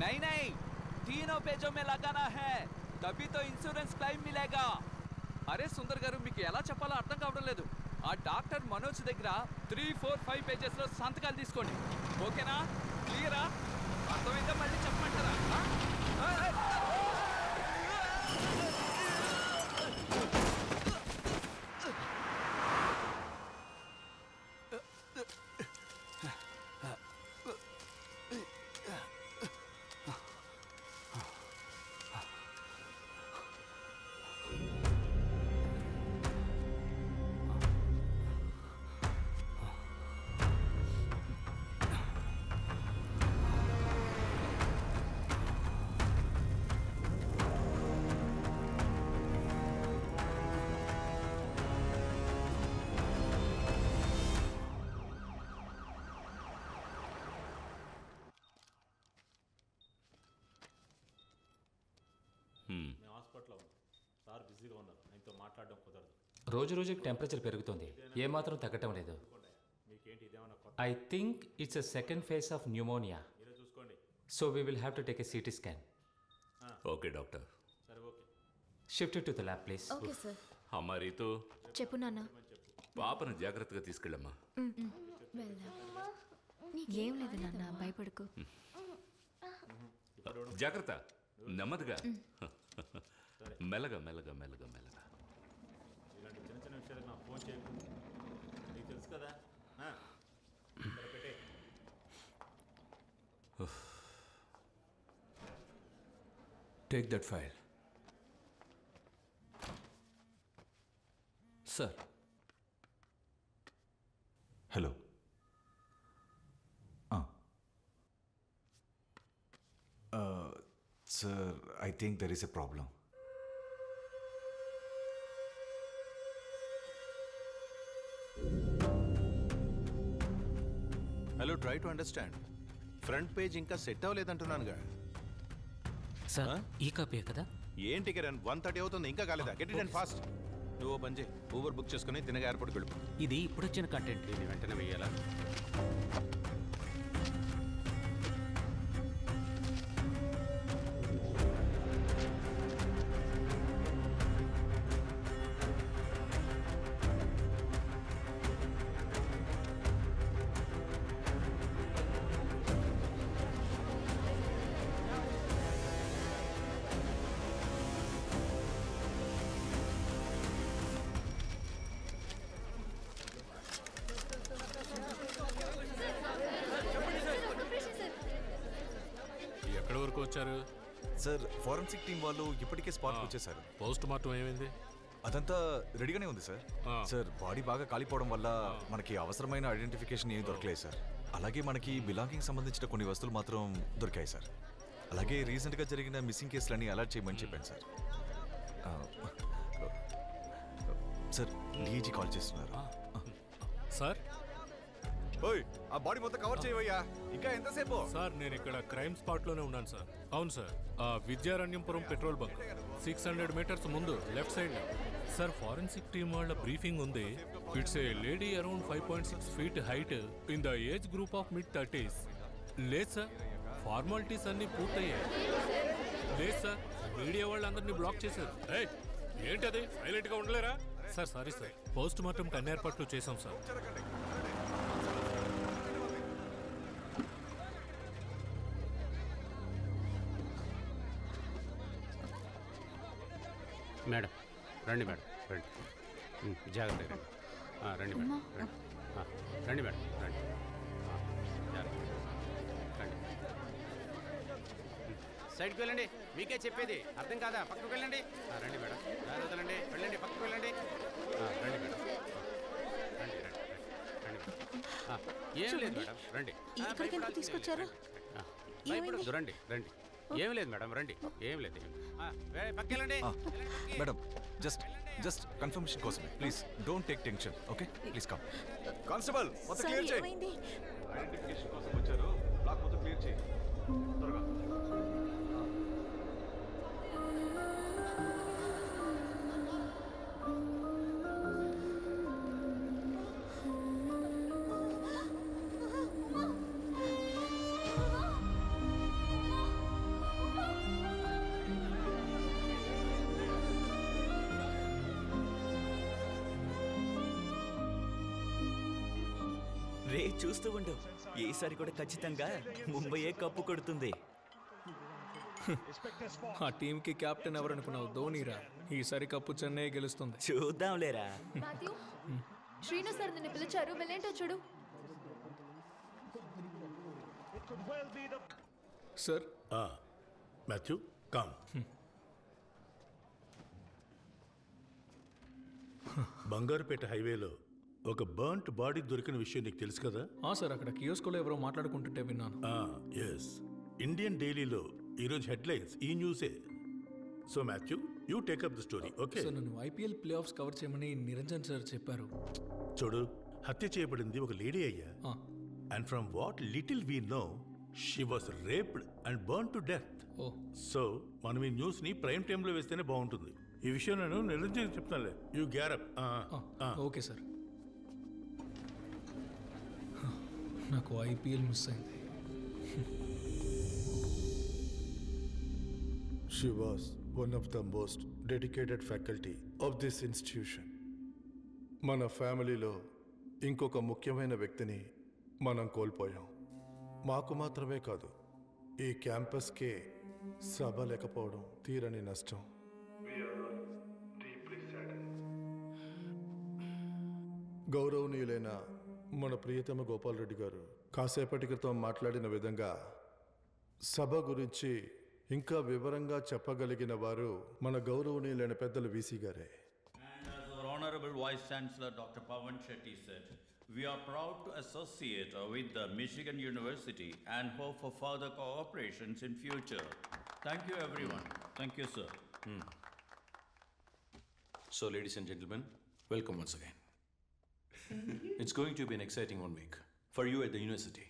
नहीं नहीं, तीनों पेजों में लगाना है, तभी तो इंश्योरेंस क्लेम मिलेगा। అరే సుందర్ గారు, మీకు ఎలా చెప్పాలో అర్థం కావడం లేదు. ఆ డాక్టర్ మనోజ్ దగ్గర 3, 4, 5 పేజెస్లో సంతకాలు తీసుకోండి. ఓకేనా? క్లియరా? అర్థమైందా? మళ్ళీ చెప్పమంటారా? రోజు రోజుకి టెంపరేచర్ పెరుగుతుంది, ఏమాత్రం తగ్గటం లేదు. I think it's a second phase of pneumonia. So we will have to take a CT scan. Okay doctor. Shift to the lab please. Okay sir. అమ్మా రీతు, చెప్పు నాన్న. పాపను జాగ్రత్తగా తీసుకెళ్ళమ్మా. ఏం లేదు నాన్న, భయపడకు. జాగ్రత్త, నెమ్మదిగా, మెల్లగా మెల్లగా మెల్లగా మెల్లగా. ఇలాంటి చిన్న చిన్న విషయాలకు నాకు ఫోన్ చేయకు, నీకు తెలుసు కదా. Take that file. Sir. Hello. Sir, I think there is a problem. Hello, try to understand. Front page ఇంకా సెట్ అవ్వలేదంటున్నానుగా. సార్ ఈ కాపీ కదా? ఏంటి కిరణ్, 1:30 అవుతుంది, ఇంకా కాలేదా? Get it and fast. నువ్వు పని చేయి, ఊబర్ బుక్ చేసుకుని తినగా ఎయిర్పోర్ట్కి వెళ్ళిపో. ఇది ఇప్పుడు వచ్చిన కంటెంట్, దీన్ని వెంటనే వెయ్యాలా? ఎక్కడి వరకు వచ్చారు సార్? ఫోరెన్సిక్ టీం వాళ్ళు ఇప్పటికే స్పాట్కి వచ్చేసారు. పోస్ట్ మార్టం ఏమైంది? అదంతా రెడీగానే ఉంది సార్. సార్, బాడీ బాగా కాలిపోవడం వల్ల మనకి అవసరమైన ఐడెంటిఫికేషన్ ఏమీ దొరకలేదు సార్. అలాగే మనకి బిలాంగింగ్ సంబంధించిన కొన్ని వస్తువులు మాత్రం దొరికాయి సార్. అలాగే రీసెంట్గా జరిగిన మిస్సింగ్ కేసులన్నీ అలర్ట్ చేయమని చెప్పాను సార్. సార్, డీజీ కాల్ చేస్తున్నారు. సార్, ఓయ్, ఆ బాడీ మొత్తం కవర్ చేయవయ్యా. ఇంకా ఎంతసేపు? సార్, నేను ఇక్కడ క్రైమ్ స్పాట్ లోనే ఉన్నాను సార్. అవును సార్, ఆ విద్యారణ్యంపురం పెట్రోల్ బంక్ 600 మీటర్స్ ముందు left side. Sir, forensic team వాళ్ళ బ్రీఫింగ్ ఉంది. It's a lady around 5.6 feet height in the age group of mid-30s. లేదు సార్, ఫార్మాలిటీస్ అన్ని పూర్తయ్యాయి. లేదు సార్, మీడియా వాళ్ళందరినీ బ్లాక్ చేశారు. ఏంటది, సైలెంట్ గా ఉండలేరా? Sir sorry sir, post mortem అన్ని ఏర్పాట్లు చేశాం సార్. మేడం రండి, మేడం రండి, జాగ్రత్తగా రండి మేడం, రండి మేడం, రండి, జాగ్రత్త రండి. సైడ్కి వెళ్ళండి, మీకే చెప్పేది అర్థం కాదా? పక్కకు వెళ్ళండి. రండి మేడం, దారి వదలండి, వెళ్ళండి, పక్కకు వెళ్ళండి. రండి మేడం, రండి రండి రండి. ఏం లేదు మేడం, రండి. తీసుకొచ్చారు? రండి రండి, ఏం లేదు మేడం, రండి, ఏం లేదు. పక్కెళ్ళండి మేడం, జస్ట్ కన్ఫర్మేషన్ కోసమే, please don't take tension. Okay, please come. Constable, మొత్తం క్లియర్ చేయి. ఐడెంటిఫికేషన్ కోసం వచ్చారు, బ్లాక్ మొత్తం క్లియర్ చేయి త్వరగా. చూస్తూ ఉండు, ఈసారి కూడా ఖచ్చితంగా ముంబయే కప్పు కొడుతుంది. ఆ టీంకి కెప్టెన్ ఎవరనుకున్నావు? ధోనీరా. ఈసారి కప్పు చెన్నై గెలుస్తుంది. చూద్దాంలేరా. మాథ్యూ, శ్రీను సార్ నిన్ను పిలిచారు, వెళ్ళేంటో చూడు. సార్. Matthew come. బంగారుపేట హైవేలో ఒక బర్న్ట్ బాడీ దొరికిన విషయం నీకు తెలుసు కదా? సార్, అక్కడ కియోస్కోలో ఎవరో మాట్లాడుకుంటుంటే విన్నాను. ఎస్, ఇండియన్ డైలీలో ఈరోజు హెడ్లైన్స్ ఈ న్యూసే. So Matthew, you take up the story. Okay sir, నన్ను ఐపీఎల్ ప్లే ఆఫ్స్ కవర్ చేయమని నిరంజన్ సార్ చెప్పారు. చూడు, హత్య చేయబడింది ఒక లేడీ అయ్యా. And from what little we know, she was raped and burn to death. So మనం ఈ న్యూస్ ని ప్రైమ్ టైంలో వేస్తేనే బాగుంటుంది. ఈ విషయం నేను నిరంజన్ చెప్తానులే. You get up. Okay sir. నాకు ఐపీఎల్ మిస్ అయింది. She was one of the most dedicated faculty of this institution. మన ఫ్యామిలీలో ఇంకొక ముఖ్యమైన వ్యక్తిని మనం కోల్పోయాం. మాకు మాత్రమే కాదు, ఈ క్యాంపస్కే సభ లేకపోవడం తీరని నష్టం. గౌరవనీయులైన మన ప్రియతమ గోపాల్ రెడ్డి గారు కాసేపటి క్రితం మాట్లాడిన విధంగా సభ గురించి ఇంకా వివరంగా చెప్పగలిగిన వారు మన గౌరవనీయులైన పెద్దలు వీసీ గారే. As our Honorable Vice Chancellor Dr. Pawan Shetty said, we are proud to associate with the Michigan University and hope for further cooperations in future. Thank you everyone. Thank you, sir. So ladies and gentlemen, welcome once again. It's going to be an exciting 1 week for you at the university.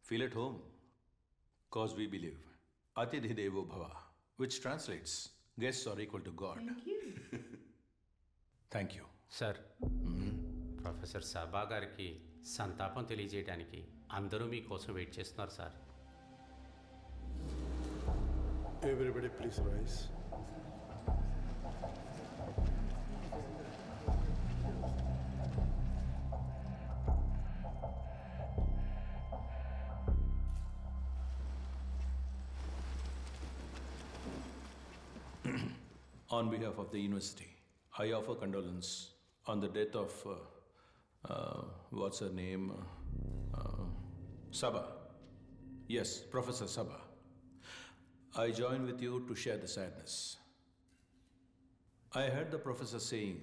Feel at home, cause we believe Atidhi Devo Bhava, which translates guests are equal to God. Thank you. Sir, professor సభా గారికి సంతాపం తెలియజేయడానికి అందరూ మీకోసం wait చేస్తున్నారు sir. Everybody please rise. On behalf of the university, I offer condolence on the death of, what's her name? Sabha. Yes, Professor Sabha. I join with you to share the sadness. I heard the professor saying,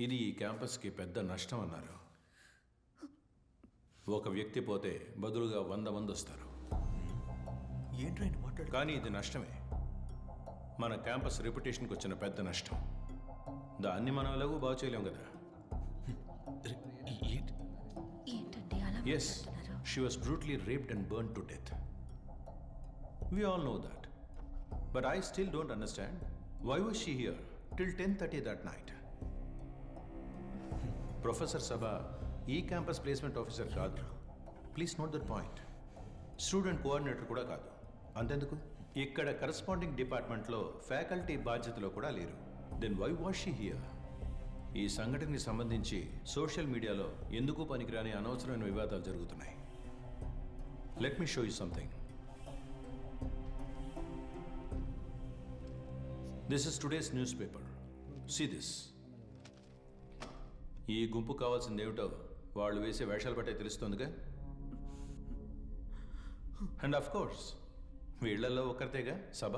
ఇది ఈ క్యాంపస్కి పెద్ద నష్టం అన్నారు. ఒక వ్యక్తి పోతే బదులుగా 100 మంది వస్తారు. కానీ ఇది నష్టమే. మన క్యాంపస్ రెప్యుటేషన్కి వచ్చిన పెద్ద నష్టం. దాన్ని మనం ఎలాగూ బాగు చేయలేం కదా. Yes, she was brutally raped and burn to death. We all know that. But I still don't understand why was she here till 10:30 that night. Professor Sabha, campus placement officer kaadu. Please note that point. Student coordinator kuda kaadu. Antenduku? Ikkada corresponding department lo faculty బాధ్యతలో కూడా లేరు. Then why was she here? ఈ సంఘటనకి సంబంధించి social మీడియాలో ఎందుకు పనికిరాని అనవసరమైన వివాదాలు జరుగుతున్నాయి. Let me show you something. This is today's newspaper. See this. ఈ గుంపు కావాల్సింది ఏమిటో వాళ్ళు వేసే వేషాలు బట్టే తెలుస్తుందిగా. అండ్ ఆఫ్ కోర్స్ వీళ్లలో ఒకరితేగా సభ.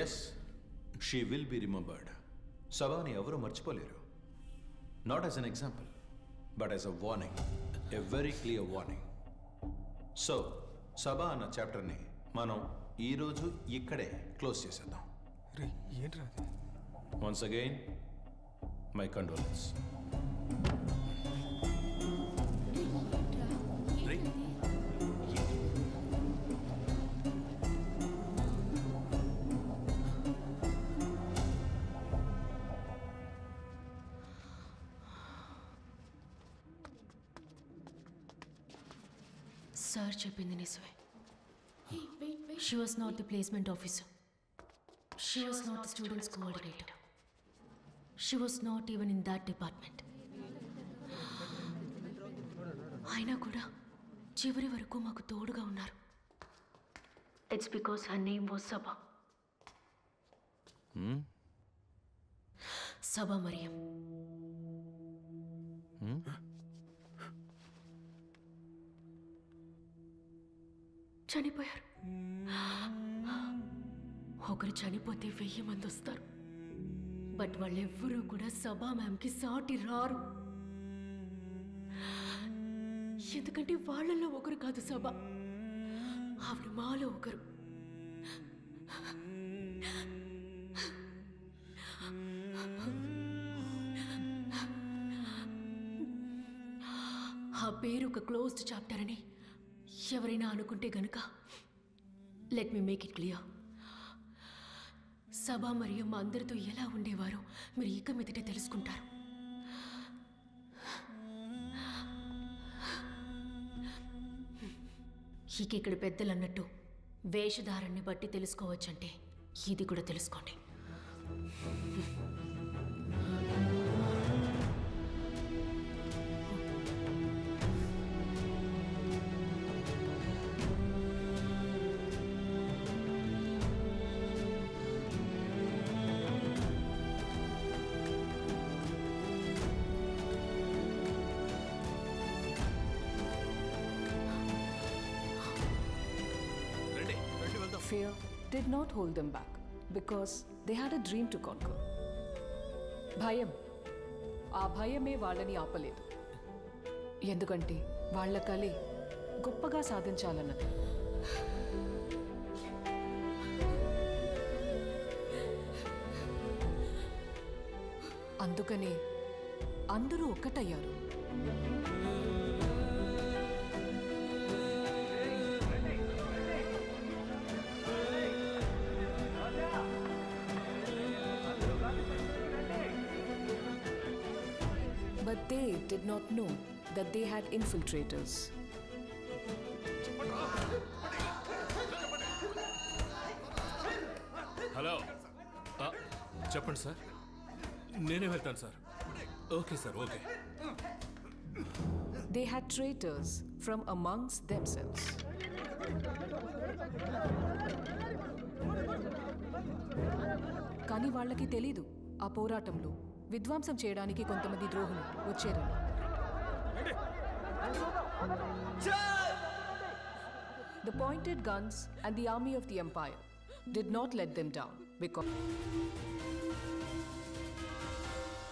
Yes, she will be remembered. సభని ఎవరూ మర్చిపోలేరు. Not as an example, but as a warning, a very clear warning. So Sabha అన్న చాప్టర్ని మనం ఈరోజు ఇక్కడే క్లోజ్ చేసేద్దాం. Once again my condolence. Sir చెప్పింది నిజమే. She was not the placement officer. She was not the students coordinator. She was not even in that department. అయినా కూడా చివరి వరకు మాకు తోడుగా ఉన్నారు. It's because her name was Saba. Saba Mariam. చనిపోయారు. ఒకరు చనిపోతే 1000 మంది వస్తారు. బట్ వాళ్ళెవ్వరూ కూడా సబా మ్యామ్కి సాటి రారు. ఎందుకంటే వాళ్ళల్లో ఒకరు కాదు సబా, ఆవిడ మాలో ఒకరు. ఆ పేరు ఒక క్లోజ్డ్ చాప్టర్ అని ఎవరైనా అనుకుంటే గనుక let me make it clear. Saba మరియు మా అందరితో ఎలా ఉండేవారో మీరు ఇక మీదటే తెలుసుకుంటారు. ఇక ఇక్కడ పెద్దలు అన్నట్టు వేషధారాన్ని బట్టి తెలుసుకోవచ్చంటే ఇది కూడా తెలుసుకోండి. Fear did not hold them back because they had a dream to conquer. భయం, ఆ భయమే వాళ్ళని ఆపలేదు. ఎందుకంటే వాళ్ళ కలే గొప్పగా సాధించాలన్నది. అందుకనే అందరూ ఒక్కటయ్యారు. But they did not know that they had infiltrators. Hello, చెప్పండి సార్. నేనే వెళ్తాను sir. Okay sir, okay. They had traitors from amongst themselves. కానీ వాళ్ళకి తెలీదు ఆ పోరాటంలో విధ్వంసం చేయడానికి కొంతమంది ద్రోహులు వచ్చారని. The pointed guns and the army of the empire did not let them down because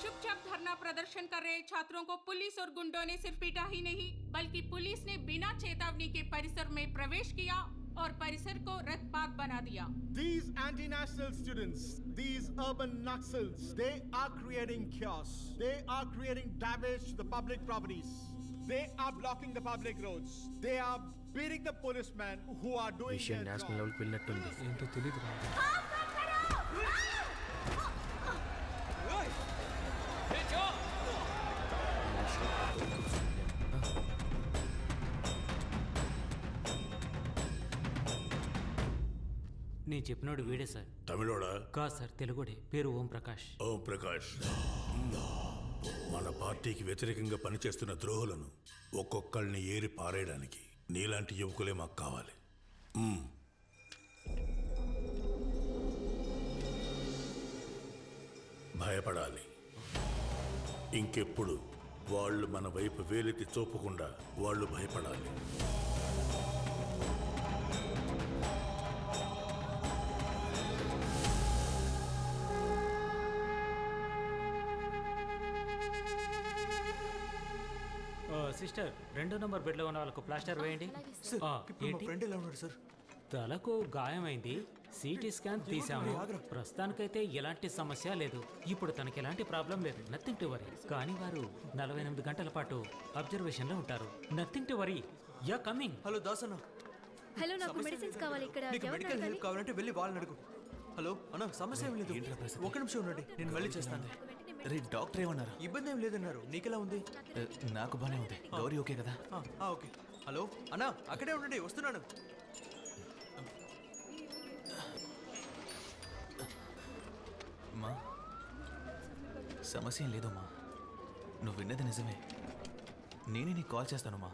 चुपचाप धरना प्रदर्शन कर रहे छात्रों को पुलिस और गुंडों ने सिर्फ पीटा ही नहीं बल्कि पुलिस ने बिना चेतावनी के परिसर में प्रवेश किया और परिसर को रक्तपात बना दिया. These anti-national students, these urban Naxals, they are creating chaos. They are creating damage to the public properties. They are blocking the public roads. They are beating the policemen who are doing their job. National లెవెల్కి వెళ్ళినట్టుంది. ఏంటో తెలియదు. నేను చెప్పినోడు వీడే sir. తమిళోడా? కాదు sir, తెలుగుడే. పేరు ఓం ప్రకాష్. ఓం ప్రకాష్, మన పార్టీకి వ్యతిరేకంగా పనిచేస్తున్న ద్రోహులను ఒక్కొక్కళ్ళని ఏరి పారేయడానికి నీలాంటి యువకులే మాకు కావాలి. భయపడాలి. ఇంకెప్పుడు వాళ్ళు మన వైపు వేలెత్తి చూపకుండా వాళ్ళు భయపడాలి. సిస్టర్, 2 నంబర్ బెడ్లో ఉన్న వాళ్ళకు ప్లాస్టర్ వేయండి. ఏంటి? తలకు గాయమైంది. సిటీ స్కాన్ తీసాము. ప్రస్తుతానికైతే ఎలాంటి సమస్య లేదు. ఇప్పుడు తనకి ఎలాంటి ప్రాబ్లం లేదు. Nothing to worry. కానీ వారు 48 గంటల పాటు అబ్జర్వేషన్లో ఉంటారు. Nothing to worry. Yeah coming. Hello Dasanna. Hello, నాకు మెడిసిన్స్ కావాలి. ఇక్కడ నీకు మెడికల్ హెల్ప్ కావాలంటే వెళ్ళి వాళ్ళని అడుగు. హలో అన్న, సమస్య ఏం లేదు. ఒక నిమిషం ఉండండి, నేను వెళ్ళి చేస్తాను. రే, డాక్టర్ ఏమన్నారు? ఇబ్బంది ఏం లేదన్నారు. నీకెలా ఉంది? నాకు బానే ఉంది. గౌరీ ఓకే కదా? ఓకే. హలో అన్న, అక్కడే ఉండండి, వస్తున్నాను. మా సమస్య ఏం లేదమ్మా. నువ్వు విన్నది నిజమే. నేనే నీకు కాల్ చేస్తానమ్మా.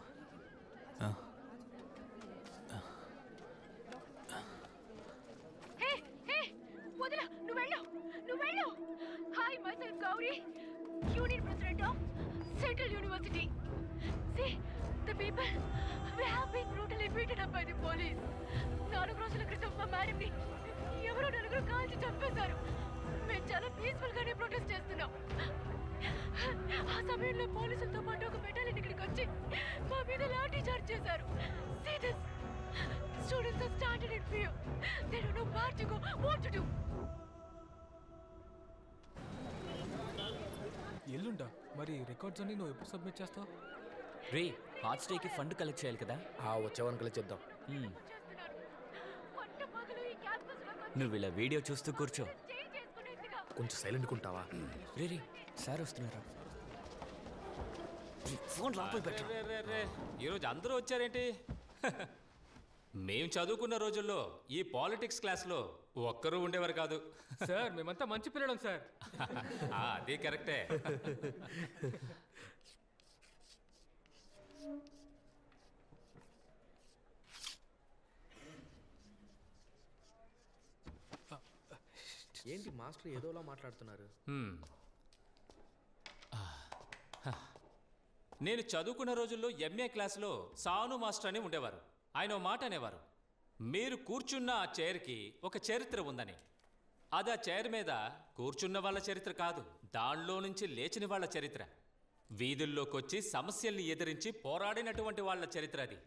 Hi, myself Gauri, Union President of Central University. See, the people, we have been brutally beaten up by the police. 4 రోజుల క్రితం మా మేడంని ఎవరో 4 కాల్చి చంపేశారు. మేము చాలా పీస్ఫుల్ గానే ప్రొటెస్ట్ చేస్తున్నాం. ఆ సమయంలో పోలీసులతో పాటు ఒక బెటాలియన్ ఇక్కడికి వచ్చి మా మీద లాఠీ చార్జ్ చేశారు. See this. Students are standing in fear. They don't know where to go, what to do. ఎల్లుండా మరి రికార్డ్స్ అన్ని నువ్వు ఎప్పుడు సబ్మిట్ చేస్తావు? రే ఆర్ట్స్ డేకి ఫండ్ కలెక్ట్ చేయాలి కదా. వచ్చేవాన్ని కలెక్ట్ చేద్దాం. నువ్వు ఇలా వీడియో చూస్తూ కూర్చో. కొంచెం సైలెంట్ ఉంటావా? రే రే సార్ వస్తున్నారా? ఫోన్ లోపల పెట్టు. ఈరోజు అందరూ వచ్చారేంటి? మేం చదువుకున్న రోజుల్లో ఈ పాలిటిక్స్ క్లాస్లో ఒక్కరూ ఉండేవారు కాదు సార్. మేమంతా మంచి పిల్లలం సార్. అది కరెక్టే. ఏంటి మాస్టర్ ఏదోలా మాట్లాడుతున్నారు? నేను చదువుకున్న రోజుల్లో ఎంఏ క్లాస్లో సాను మాస్టర్ అని ఉండేవారు. ఆయన ఓ మాట అనేవారు, మీరు కూర్చున్న ఆ చైర్కి ఒక చరిత్ర ఉందని. అది ఆ చైర్ మీద కూర్చున్న వాళ్ళ చరిత్ర కాదు, దానిలో నుంచి లేచిన వాళ్ళ చరిత్ర. వీధుల్లోకి వచ్చి సమస్యల్ని ఎదిరించి పోరాడినటువంటి వాళ్ళ చరిత్ర అది.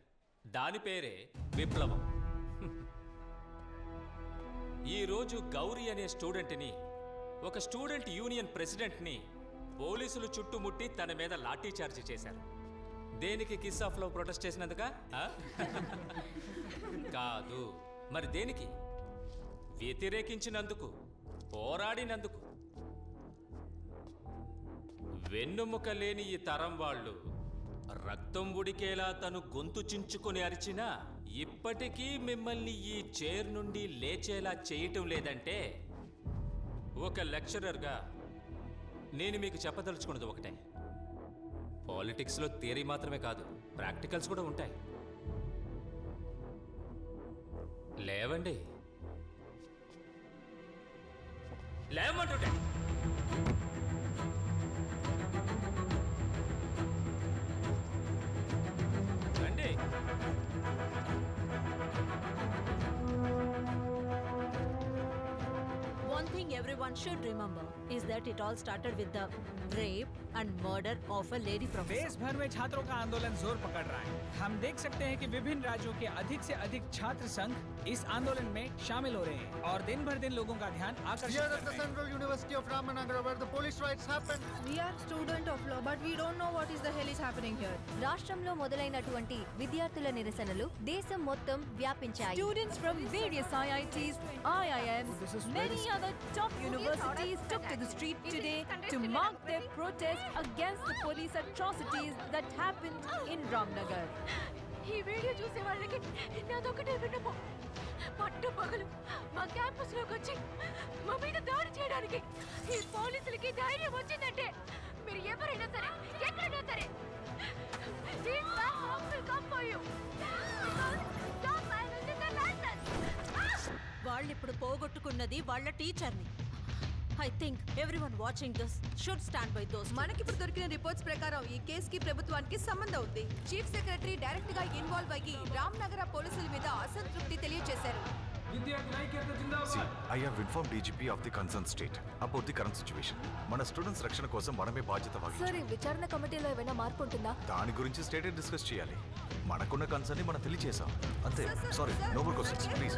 దాని పేరే విప్లవం. ఈరోజు గౌరీ అనే స్టూడెంట్ని, ఒక స్టూడెంట్ యూనియన్ ప్రెసిడెంట్ని పోలీసులు చుట్టుముట్టి తన మీద లాఠీ చార్జ్ చేశారు. దేనికి? కిస్ ఆఫ్ లవ్ ప్రొటెస్ట్ చేసినందుక? కాదు. మరి దేనికి? వ్యతిరేకించినందుకు, పోరాడినందుకు. వెన్నుముక లేని ఈ తరం వాళ్ళు రక్తం ఉడికేలా తను గొంతు చించుకొని అరిచినా ఇప్పటికీ మిమ్మల్ని ఈ చైర్ నుండి లేచేలా చేయటం లేదంటే, ఒక లెక్చరర్గా నేను మీకు చెప్పదలుచుకున్నది ఒకటే, పాలిటిక్స్లో థియరీ మాత్రమే కాదు, ప్రాక్టికల్స్ కూడా ఉంటాయి. లేవండి, లేవమంటుంటే. రండి. One thing everyone should remember is that it all started with the rape and murder of a lady professor. देश भर में छात्रों का आंदोलन जोर पकड़ रहा है. हम देख सकते हैं कि विभिन्न राज्यों के अधिक से अधिक छात्र संघ इस आंदोलन में शामिल हो रहे हैं और दिन भर दिन लोगों का ध्यान आकर्षित कर रहे हैं. Here at the Central University of Ramanagara, where the police riots happened. We are student of law, but we don't know what is the hell is happening here. రాష్ట్రంలో మొదలైనటువంటి విద్యార్థుల నిరసనలు దేశం మొత్తం వ్యాపించాయి. Students from various IITs, IIMs, many other top universities took to the street today to mark their protest against the police atrocities that happened in Ramnagar. ఈ video చూసే వాళ్ళకి నాదొకటే విన్నపం, పట్టు పగలు మా క్యాంపస్ లోకి వచ్చి మా మీద దాడి చేయడానికి ఈ పోలీసులకి ధైర్యం వచ్చిందంటే, మీరు ఎవరైనా సరే ఎక్కడైనా సరే, these bad cops will come for you. Stop violence and violence. వాళ్ళిప్పుడు పోగొట్టుకున్నది వాళ్ళ టీచర్ని. I think everyone watching this should stand by those. మనకిప్పుడు దొరికిన రిపోర్ట్స్ ప్రకారం ఈ కేసుకి ప్రభుత్వానికి సంబంధం ఉంది. చీఫ్ సెక్రటరీ డైరెక్ట్ గా ఇన్వాల్వ్ అయ్యి రామ్నగర పోలీసుల మీద అసంతృప్తి తెలియజేశారు. See, I have informed DGP of the concerned state about the current situation. మన స్టూడెంట్స్ రక్షణ కోసం మనమే బాధ్యత వహించాలి. సార్, ఈ విచారణ కమిటీలో ఏమైనా మార్పు ఉంటుందా? దాని గురించి స్టేట్ డిస్కస్ చేయాలి. మనకున్న కన్సర్న్ ని మనం తెలియజేసాం అంతే. Sorry, no more questions please.